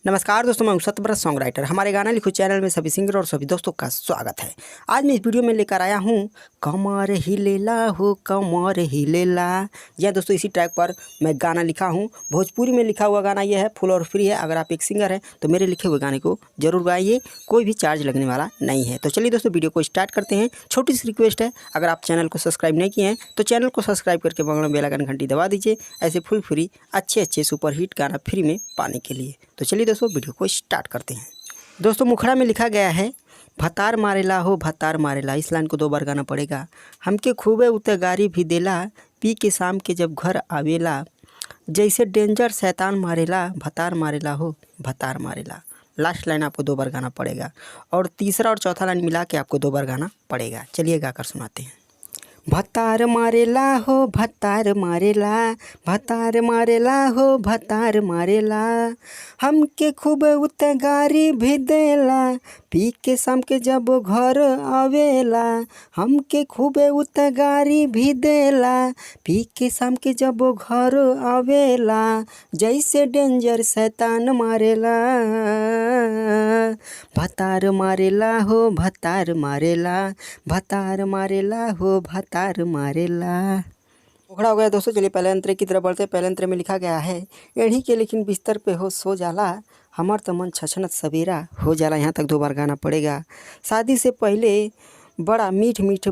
नमस्कार दोस्तों, मैं सतब्रत सॉन्ग राइटर। हमारे गाना लिखो चैनल में सभी सिंगर और सभी दोस्तों का स्वागत है। आज मैं इस वीडियो में लेकर आया हूँ कमर हिलेला हो कमर हिलेला। यह दोस्तों इसी ट्रैक पर मैं गाना लिखा हूँ। भोजपुरी में लिखा हुआ गाना यह है, फुल और फ्री है। अगर आप एक सिंगर हैं तो मेरे लिखे हुए गाने को जरूर गाइए, कोई भी चार्ज लगने वाला नहीं है। तो चलिए दोस्तों वीडियो को स्टार्ट करते हैं। छोटी सी रिक्वेस्ट है, अगर आप चैनल को सब्सक्राइब नहीं किए हैं तो चैनल को सब्सक्राइब करके बगल में बेल आइकन घंटी दबा दीजिए, ऐसे फुल फ्री अच्छे सुपरहिट गाना फ्री में पाने के लिए। तो चलिए दोस्तों वीडियो को स्टार्ट करते हैं। दोस्तों मुखड़ा में लिखा गया है, भतार मारेला हो भतार मारेला। इस लाइन को 2 बार गाना पड़ेगा। हमके खूबे उते गारी भी देला, पी के शाम के जब घर आवेला। जैसे डेंजर शैतान मारेला, भतार मारेला हो भतार मारेला। लास्ट लाइन आपको 2 बार गाना पड़ेगा और तीसरा और चौथा लाइन मिला के आपको 2 बार गाना पड़ेगा। चलिए गाकर सुनाते हैं। भतार मारेला हो भतार मारेला, भतार मारेला हो भतार मारेला। हमके खूब उतगारी भी देला, पी के शाम के जब घर आवेला। हमके खूब उतगारी भी देला, पी के शाम के जब घर आवेला। जैसे डेंजर शैतान मारेला, भतार मारेला हो भतार मारेला, भतार मारेला हो भतार मारेला। उखड़ा हो गया दोस्तों। चलिए पहले अंतरे की तरफ बढ़ते हैं। पहले अंतरे में लिखा गया है, एढ़ी के लेकिन बिस्तर पे हो सो जाला, हमार तो मन छछनत सवेरा हो जाला। यहाँ तक 2 बार गाना पड़ेगा। शादी से पहले बड़ा मीठ मीठ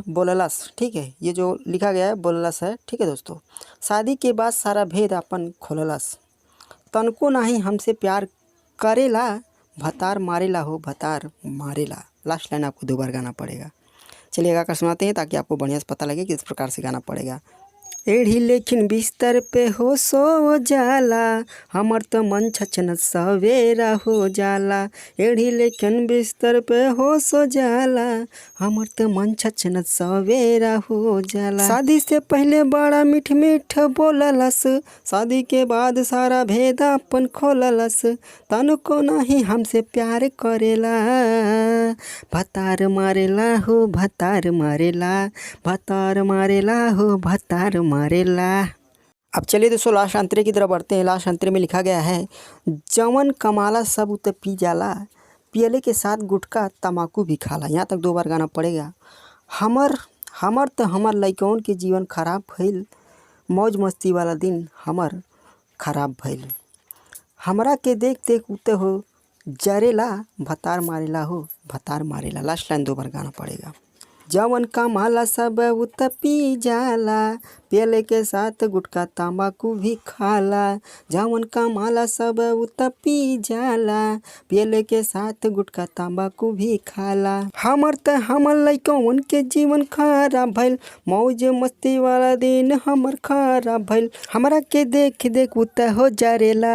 बोललस। ठीक है, ये जो लिखा गया है बोललस है। ठीक है दोस्तों, शादी के बाद सारा भेद अपन खोललस। तनको नहीं हमसे प्यार करेला, भतार मारेला हो भतार मारेला। लास्ट लाइन आपको 2 बार गाना पड़ेगा। चलिए गाकर सुनाते हैं ताकि आपको बढ़िया से पता लगे किस प्रकार से गाना पड़ेगा। एढ़ी लेकिन बिस्तर पे हो सो जाला, हमर तो मन छछनत सवेरा हो जाला। एढ़ी लेकिन बिस्तर पे हो सो जाला, हमर तो मन छछनत सवेरा हो जाला। शादी से पहले बड़ा मीठ मीठ बोललस, शादी के बाद सारा भेद अपन खोललस। तनको नहीं हमसे प्यार करेला, भतार मारेला हो भतार मारेला, भतार मारेला हो भतार मारेला। अब चलिए दोस्तों लास्ट अंतरे की तरफ बढ़ते हैं। लास्ट अंतरे में लिखा गया है, जवन कमाला सब उत पी जाला, पियले के साथ गुटखा तम्बाकू भी खाला। यहाँ तक 2 बार गाना पड़ेगा। हमर लइकवन के जीवन खराब भइल, मौज मस्ती वाला दिन हमर खराब भइल। हमरा के देख देख उते हो जरेला, भतार मारेला हो भतार मारेला। लास्ट लाइन 2 बार गाना पड़ेगा। जवन कमाला सब उत पी जाला, पियले के साथ गुटखा तम्बाकू भी खाला। जवन कमाला सब उत पी जाला, पियले के साथ गुटखा तम्बाकू भी खाला। हमर लइकवन के जीवन खराब भइल, मौज मस्ती वाला दिन हमर खराब भइल। हमरा के देख देख उत हो जरेला,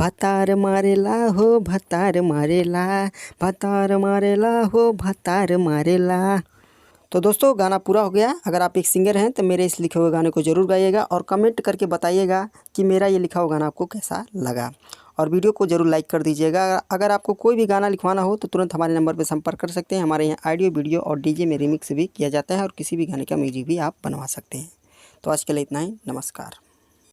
भतार मारेला हो भतार मारेला, भतार मारेला हो भतार मारेला। तो दोस्तों गाना पूरा हो गया। अगर आप एक सिंगर हैं तो मेरे इस लिखे हुए गाने को ज़रूर गाइएगा और कमेंट करके बताइएगा कि मेरा ये लिखा हुआ गाना आपको कैसा लगा। और वीडियो को ज़रूर लाइक कर दीजिएगा। अगर आपको कोई भी गाना लिखवाना हो तो तुरंत हमारे नंबर पर संपर्क कर सकते हैं। हमारे यहाँ ऑडियो वीडियो और डीजे में रिमिक्स भी किया जाता है और किसी भी गाने का म्यूजिक भी आप बनवा सकते हैं। तो आज के लिए इतना ही। नमस्कार।